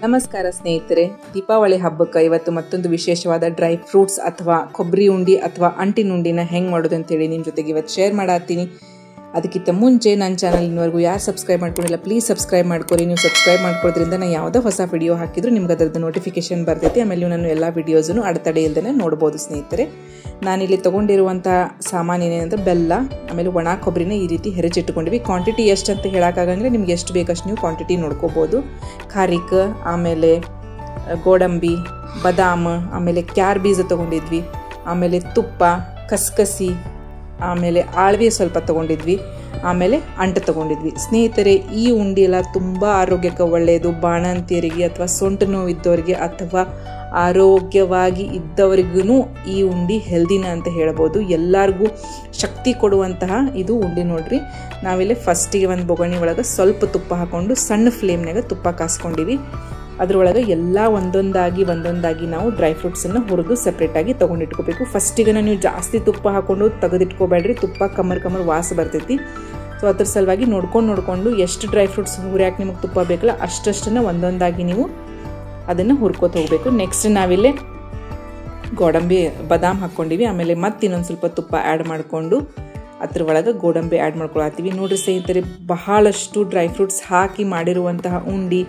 ನಮಸ್ಕಾರ ಸ್ನೇಹಿತರೆ, ದೀಪಾವಳಿ ಹಬ್ಬಕ್ಕೆ ಇವತ್ತು ಮತ್ತೊಂದು ವಿಶೇಷವಾದ ಡ್ರೈ ಫ್ರೂಟ್ಸ್ ಅಥವಾ ಕೊಬ್ಬರಿ ಉಂಡಿ ಅಥವಾ ಅಂಟಿನ ಉಂಡಿನ ಹೆಂಗೆ ಮಾಡೋದು ಅಂತೇಳಿ ನಿಮ್ಮ ಜೊತೆಗೆ ಇವತ್ತು ಶೇರ್ ಮಾಡತ್ತೀನಿ. ಅದಕ್ಕಿಂತ ಮುಂಚೆ ನನ್ನ ಚಾನಲ್ ಇನ್ನವರೆಗೂ ಯಾರು ಸಬ್ಸ್ಕ್ರೈಬ್ ಮಾಡ್ಕೊಂಡಿಲ್ಲ ಪ್ಲೀಸ್ ಸಬ್ಸ್ಕ್ರೈಬ್ ಮಾಡ್ಕೊರಿ. ನೀವು ಸಬ್ಸ್ಕ್ರೈಬ್ ಮಾಡ್ಕೊಳ್ಳೋದ್ರಿಂದ ನಾನು ಯಾವುದೋ ಹೊಸ ವಿಡಿಯೋ ಹಾಕಿದ್ರು ನಿಮ್ಗೆ ಅದರದ್ದು ನೋಟಿಫಿಕೇಶನ್ ಬರ್ತೈತಿ. ಆಮೇಲೆ ನೀವು ನಾನು ಎಲ್ಲ ವಿಡಿಯೋಸನ್ನು ಅಡೆತಡೆ ಇಲ್ಲದೇ ನೋಡ್ಬೋದು. ಸ್ನೇಹಿತರೆ, ನಾನಿಲ್ಲಿ ತೊಗೊಂಡಿರುವಂಥ ಸಾಮಾನು ಏನೇನಂದ್ರೆ ಬೆಲ್ಲ, ಆಮೇಲೆ ಒಣ ಕೊಬ್ಬರಿನ ಈ ರೀತಿ ಹೆರಚಿಟ್ಕೊಂಡಿವಿ. ಕ್ವಾಂಟಿಟಿ ಎಷ್ಟು ಅಂತ ಹೇಳೋಕ್ಕಾಗಂಗಿಲ್ಲ, ನಿಮ್ಗೆ ಎಷ್ಟು ಬೇಕಷ್ಟು ನೀವು ಕ್ವಾಂಟಿಟಿ ನೋಡ್ಕೋಬೋದು. ಖಾರಿಕ, ಆಮೇಲೆ ಗೋಡಂಬಿ, ಬಾದಾಮ್, ಆಮೇಲೆ ಕ್ಯಾರ್ ಬೀಜ ತೊಗೊಂಡಿದ್ವಿ, ಆಮೇಲೆ ತುಪ್ಪ, ಕಸ್ಕಸಿ, ಆಮೇಲೆ ಆಳ್ವಿ ಸ್ವಲ್ಪ ತೊಗೊಂಡಿದ್ವಿ, ಆಮೇಲೆ ಅಂಟು ತೊಗೊಂಡಿದ್ವಿ. ಸ್ನೇಹಿತರೆ, ಈ ಉಂಡಿ ಎಲ್ಲ ತುಂಬ ಆರೋಗ್ಯಕ್ಕೆ ಒಳ್ಳೆಯದು. ಬಾಣಂತಿಯರಿಗೆ ಅಥವಾ ಸೊಂಟು ನೋವಿದ್ದವರಿಗೆ ಅಥವಾ ಆರೋಗ್ಯವಾಗಿ ಇದ್ದವರಿಗೂ ಈ ಉಂಡಿ ಹೆಲ್ದಿನ ಅಂತ ಹೇಳ್ಬೋದು. ಎಲ್ಲರಿಗೂ ಶಕ್ತಿ ಕೊಡುವಂತಹ ಇದು ಉಂಡಿ ನೋಡ್ರಿ. ನಾವಿಲ್ಲಿ ಫಸ್ಟಿಗೆ ಒಂದು ಬೊಗಣಿ ಒಳಗೆ ಸ್ವಲ್ಪ ತುಪ್ಪ ಹಾಕ್ಕೊಂಡು ಸಣ್ಣ ಫ್ಲೇಮ್ನಾಗ ತುಪ್ಪ ಕಾಸ್ಕೊಂಡಿವಿ. ಅದರೊಳಗೆ ಎಲ್ಲ ಒಂದೊಂದಾಗಿ ನಾವು ಡ್ರೈ ಫ್ರೂಟ್ಸನ್ನು ಹುರಿದು ಸಪ್ರೇಟಾಗಿ ತೊಗೊಂಡಿಟ್ಕೋಬೇಕು. ಫಸ್ಟಿಗೆ ನೀವು ಜಾಸ್ತಿ ತುಪ್ಪ ಹಾಕ್ಕೊಂಡು ತೆಗೆದಿಟ್ಕೋಬೇಡ್ರಿ, ತುಪ್ಪ ಕಮ್ಮರ್ ವಾಸ ಬರ್ತೈತಿ. ಸೊ ಅದ್ರ ಸಲುವಾಗಿ ನೋಡ್ಕೊಂಡು ಎಷ್ಟು ಡ್ರೈ ಫ್ರೂಟ್ಸ್ ಹುರಿಯಾಕೆ ನಿಮಗೆ ತುಪ್ಪ ಬೇಕಲ್ಲ ಅಷ್ಟನ್ನು ಒಂದೊಂದಾಗಿ ನೀವು ಅದನ್ನು ಹುರ್ಕೋತ ಹೋಗಬೇಕು. ನೆಕ್ಸ್ಟ್ ನಾವಿಲ್ಲಿ ಗೋಡಂಬಿ ಬಾದಾಮ್ ಹಾಕ್ಕೊಂಡಿವಿ. ಆಮೇಲೆ ಮತ್ತೆ ಇನ್ನೊಂದು ಸ್ವಲ್ಪ ತುಪ್ಪ ಆ್ಯಡ್ ಮಾಡಿಕೊಂಡು ಅದ್ರ ಒಳಗೆ ಗೋಡಂಬಿ ಆ್ಯಡ್ ಮಾಡ್ಕೊಳತ್ತೀವಿ. ನೋಡಿರಿ ಸ್ನೇಹಿತರೆ, ಬಹಳಷ್ಟು ಡ್ರೈ ಫ್ರೂಟ್ಸ್ ಹಾಕಿ ಮಾಡಿರುವಂತಹ ಉಂಡಿ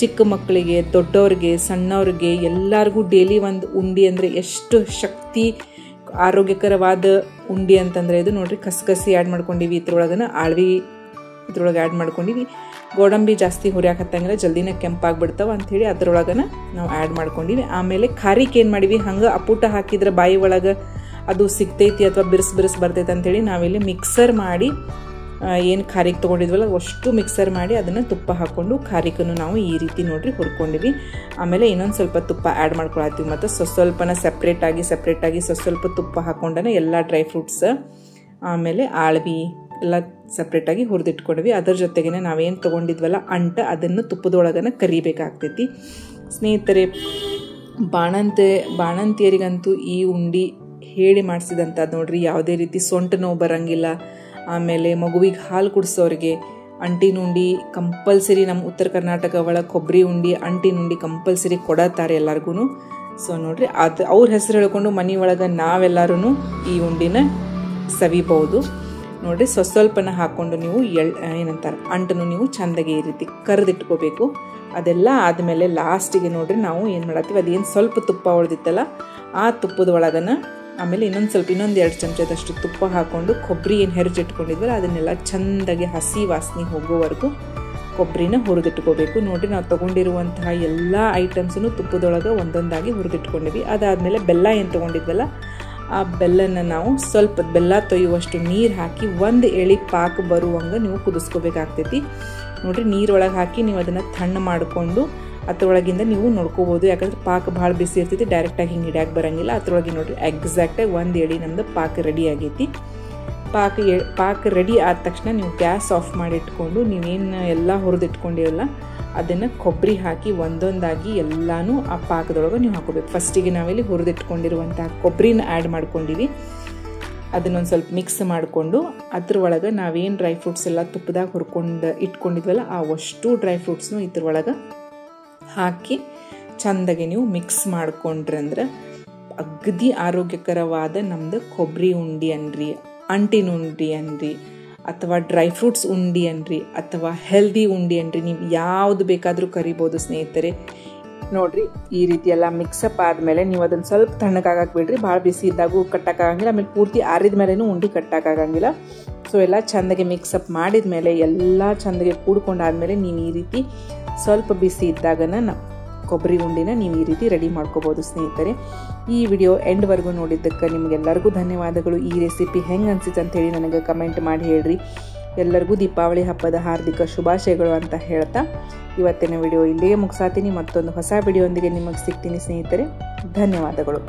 ಚಿಕ್ಕ ಮಕ್ಕಳಿಗೆ, ದೊಡ್ಡವ್ರಿಗೆ, ಸಣ್ಣವ್ರಿಗೆ ಎಲ್ಲರಿಗೂ ಡೈಲಿ ಒಂದು ಉಂಡಿ ಅಂದರೆ ಎಷ್ಟು ಶಕ್ತಿ ಆರೋಗ್ಯಕರವಾದ ಉಂಡಿ ಅಂತಂದರೆ ಇದು ನೋಡಿರಿ. ಕಸ್ಕಸಿ ಆ್ಯಡ್ ಮಾಡ್ಕೊಂಡಿವಿ, ಇದ್ರೊಳಗನ ಆಳ್ವಿ ಇದ್ರೊಳಗೆ ಆ್ಯಡ್ ಮಾಡ್ಕೊಂಡಿವಿ. ಗೋಡಂಬಿ ಜಾಸ್ತಿ ಹುರಿಯಾಕೆ ಹತ್ತಂಗಿಲ್ಲ, ಜಲ್ದಿನ ಕೆಂಪಾಗ್ಬಿಡ್ತಾವೆ ಅಂಥೇಳಿ ಅದ್ರೊಳಗನ ನಾವು ಆ್ಯಡ್ ಮಾಡ್ಕೊಂಡಿವಿ. ಆಮೇಲೆ ಖಾರಿಗೆ ಏನು ಮಾಡಿವಿ, ಹಂಗೆ ಅಪೂಟ ಹಾಕಿದ್ರೆ ಬಾಯಿ ಒಳಗೆ ಅದು ಸಿಗ್ತೈತಿ ಅಥವಾ ಬಿರ್ಸ್ ಬರ್ತೈತೆ ಅಂಥೇಳಿ ನಾವಿಲ್ಲಿ ಮಿಕ್ಸರ್ ಮಾಡಿ ಏನು ಖಾರಿಗೆ ತೊಗೊಂಡಿದ್ವಲ್ಲ ಅಷ್ಟು ಮಿಕ್ಸರ್ ಮಾಡಿ ಅದನ್ನು ತುಪ್ಪ ಹಾಕ್ಕೊಂಡು ಖಾರಿಕನ್ನು ನಾವು ಈ ರೀತಿ ನೋಡ್ರಿ ಹುರ್ಕೊಂಡಿವಿ. ಆಮೇಲೆ ಇನ್ನೊಂದು ಸ್ವಲ್ಪ ತುಪ್ಪ ಆ್ಯಡ್ ಮಾಡ್ಕೊಳತ್ತೀವಿ. ಮತ್ತು ಸ್ವಲ್ಪನ ಸಪ್ರೇಟಾಗಿ ಸ್ವಲ್ಪ ತುಪ್ಪ ಹಾಕ್ಕೊಂಡನೆ ಎಲ್ಲ ಡ್ರೈ ಫ್ರೂಟ್ಸ್ ಆಮೇಲೆ ಆಳ್ವಿ ಎಲ್ಲ ಸಪ್ರೇಟಾಗಿ ಹುರಿದಿಟ್ಕೊಂಡ್ವಿ. ಅದ್ರ ಜೊತೆಗೆ ನಾವೇನು ತೊಗೊಂಡಿದ್ವಲ್ಲ ಅಂಟ ಅದನ್ನು ತುಪ್ಪದೊಳಗನ ಕರಿಬೇಕಾಗ್ತೈತಿ. ಸ್ನೇಹಿತರೆ, ಬಾಣಂತಿಯರಿಗಂತೂ ಈ ಉಂಡಿ ಹೇಳಿ ಮಾಡಿಸಿದಂಥದ್ದು ನೋಡ್ರಿ. ಯಾವುದೇ ರೀತಿ ಸೊಂಟು ನೋವು ಬರಂಗಿಲ್ಲ. ಆಮೇಲೆ ಮಗುವಿಗೆ ಹಾಲು ಕುಡಿಸೋರಿಗೆ ಅಂಟಿನ ಉಂಡಿ ಕಂಪಲ್ಸರಿ, ನಮ್ಮ ಉತ್ತರ ಕರ್ನಾಟಕ ಒಳಗೆ ಕೊಬ್ಬರಿ ಉಂಡಿ ಅಂಟಿನ ಉಂಡಿ ಕಂಪಲ್ಸರಿ ಕೊಡತ್ತಾರೆ ಎಲ್ಲರಿಗೂ. ಸೊ ನೋಡ್ರಿ, ಅದು ಅವ್ರ ಹೆಸರು ಹೇಳ್ಕೊಂಡು ಮನೆ ಒಳಗೆ ನಾವೆಲ್ಲರೂ ಈ ಉಂಡಿನ ಸವಿಬಹುದು. ನೋಡಿರಿ, ಸ್ವಲ್ಪನ ಹಾಕ್ಕೊಂಡು ನೀವು ಏನಂತಾರೆ ಅಂಟನ್ನು ನೀವು ಚೆಂದಾಗಿ ಈ ರೀತಿ ಕರೆದಿಟ್ಕೋಬೇಕು. ಅದೆಲ್ಲ ಆದಮೇಲೆ ಲಾಸ್ಟಿಗೆ ನೋಡ್ರಿ ನಾವು ಏನು ಮಾಡತ್ತೀವಿ, ಅದೇನು ಸ್ವಲ್ಪ ತುಪ್ಪ ಉಳಿದಿತ್ತಲ್ಲ ಆ ತುಪ್ಪದ ಒಳಗನ ಆಮೇಲೆ ಇನ್ನೊಂದು 2 ಚಮಚದಷ್ಟು ತುಪ್ಪ ಹಾಕ್ಕೊಂಡು ಕೊಬ್ಬರಿ ಏನು ಹೆರಚಿಟ್ಕೊಂಡಿದ್ವಲ್ಲ ಅದನ್ನೆಲ್ಲ ಚೆಂದಾಗಿ ಹಸಿ ವಾಸನೆ ಹೋಗೋವರೆಗೂ ಕೊಬ್ಬರಿನ ಹುರಿದಿಟ್ಕೋಬೇಕು. ನೋಡಿರಿ, ನಾವು ತೊಗೊಂಡಿರುವಂತಹ ಎಲ್ಲ ಐಟಮ್ಸನ್ನು ತುಪ್ಪದೊಳಗೆ ಒಂದೊಂದಾಗಿ ಹುರಿದಿಟ್ಕೊಂಡಿವಿ. ಅದಾದಮೇಲೆ ಬೆಲ್ಲ ಏನು ತೊಗೊಂಡಿದ್ವಲ್ಲ ಆ ಬೆಲ್ಲನ ನಾವು ಸ್ವಲ್ಪ ಬೆಲ್ಲ ತೊಯ್ಯುವಷ್ಟು ನೀರು ಹಾಕಿ ಒಂದು ಎಳೆ ಪಾಕ ಬರುವಂಗೆ ನೀವು ಕುದಿಸ್ಕೋಬೇಕಾಗ್ತೈತಿ. ನೋಡಿರಿ, ನೀರೊಳಗೆ ಹಾಕಿ ನೀವು ಅದನ್ನು ತಣ್ಣ ಮಾಡಿಕೊಂಡು ಅದ್ರೊಳಗಿಂದ ನೀವು ನೋಡ್ಕೋಬೋದು. ಯಾಕಂದ್ರೆ ಪಾಕ ಭಾಳ ಬಿಸಿ ಇರ್ತೈತಿ, ಡೈರೆಕ್ಟಾಗಿ ಹಿಂಗೆ ಹಿಡಿಯಾಕೆ ಬರೋಂಗಿಲ್ಲ. ಅದ್ರೊಳಗೆ ನೋಡಿರಿ ಎಕ್ಸಾಕ್ಟಾಗಿ ಒಂದು ಎಳೆ ನಮ್ಮದು ಪಾಕ ರೆಡಿ ಆಗೈತಿ. ಪಾಕ ರೆಡಿ ಆದ ತಕ್ಷಣ ನೀವು ಗ್ಯಾಸ್ ಆಫ್ ಮಾಡಿ ಇಟ್ಕೊಂಡು ನೀವೇನು ಎಲ್ಲ ಹುರಿದಿಟ್ಕೊಂಡಿರಲ್ಲ ಅದನ್ನು ಕೊಬ್ಬರಿ ಹಾಕಿ ಒಂದೊಂದಾಗಿ ಎಲ್ಲನೂ ಆ ಪಾಕದೊಳಗೆ ನೀವು ಹಾಕೋಬೇಕು. ಫಸ್ಟಿಗೆ ನಾವಿಲ್ಲಿ ಹುರಿದಿಟ್ಕೊಂಡಿರುವಂಥ ಕೊಬ್ಬರಿನ ಆ್ಯಡ್ ಮಾಡ್ಕೊಂಡಿವಿ. ಅದನ್ನೊಂದು ಸ್ವಲ್ಪ ಮಿಕ್ಸ್ ಮಾಡಿಕೊಂಡು ಅದ್ರೊಳಗೆ ನಾವೇನು ಡ್ರೈ ಫ್ರೂಟ್ಸ್ ಎಲ್ಲ ತುಪ್ಪದಾಗ ಇಟ್ಕೊಂಡಿದ್ವಲ್ಲ ಆ ಅಷ್ಟು ಡ್ರೈ ಫ್ರೂಟ್ಸ್ನು ಇದ್ರೊಳಗೆ ಹಾಕಿ ಚೆಂದಾಗಿ ನೀವು ಮಿಕ್ಸ್ ಮಾಡ್ಕೊಂಡ್ರೆ ಅಂದ್ರೆ ಅಗದಿ ಆರೋಗ್ಯಕರವಾದ ನಮ್ದು ಕೊಬ್ಬರಿ ಉಂಡಿ ಅನ್ರಿ, ಅಂಟಿನ ಉಂಡಿ ಅನ್ರಿ, ಅಥವಾ ಡ್ರೈ ಫ್ರೂಟ್ಸ್ ಉಂಡಿ ಅನ್ರಿ, ಅಥವಾ ಹೆಲ್ದಿ ಉಂಡಿ ಅನ್ರಿ, ನೀವು ಯಾವುದು ಬೇಕಾದರೂ ಕರಿಬೋದು. ಸ್ನೇಹಿತರೆ ನೋಡ್ರಿ, ಈ ರೀತಿ ಎಲ್ಲ ಮಿಕ್ಸಪ್ ಆದಮೇಲೆ ನೀವು ಅದನ್ನು ಸ್ವಲ್ಪ ತಣ್ಣಗಾಗಕ್ಕೆ ಬಿಡ್ರಿ. ಭಾಳ ಬಿಸಿ ಇದ್ದಾಗೂ ಕಟ್ಟಕ್ಕಾಗಂಗಿಲ್ಲ, ಆಮೇಲೆ ಪೂರ್ತಿ ಆರಿದ ಮೇಲೂ ಉಂಡಿ ಕಟ್ಟಕ್ಕಾಗಂಗಿಲ್ಲ. ಸೊ ಎಲ್ಲ ಚೆಂದಾಗಿ ಮಿಕ್ಸಪ್ ಮಾಡಿದ ಮೇಲೆ ಎಲ್ಲ ಚೆಂದಾಗಿ ಕೂಡ್ಕೊಂಡಾದ್ಮೇಲೆ ನೀವು ಈ ರೀತಿ ಸ್ವಲ್ಪ ಬಿಸಿ ಇದ್ದಾಗನ ಕೊಬ್ಬರಿ ಉಂಡಿನ ನೀವು ಈ ರೀತಿ ರೆಡಿ ಮಾಡ್ಕೋಬೋದು. ಸ್ನೇಹಿತರೆ, ಈ ವಿಡಿಯೋ ಎಂಡ್ವರೆಗೂ ನೋಡಿದ್ದಕ್ಕೆ ನಿಮಗೆಲ್ಲರಿಗೂ ಧನ್ಯವಾದಗಳು. ಈ ರೆಸಿಪಿ ಹೆಂಗೆ ಅನಿಸಿತು ಅಂತೇಳಿ ನನಗೆ ಕಮೆಂಟ್ ಮಾಡಿ ಹೇಳ್ರಿ. ಎಲ್ಲರಿಗೂ ದೀಪಾವಳಿ ಹಬ್ಬದ ಹಾರ್ದಿಕ ಶುಭಾಶಯಗಳು ಅಂತ ಹೇಳ್ತಾ ಇವತ್ತಿನ ವಿಡಿಯೋ ಇಲ್ಲಿಗೆ ಮುಗಿಸಾತೀನಿ. ಮತ್ತೊಂದು ಹೊಸ ವಿಡಿಯೋ ಒಂದಿಗೆ ನಿಮಗೆ ಸಿಗ್ತೀನಿ ಸ್ನೇಹಿತರೆ. ಧನ್ಯವಾದಗಳು.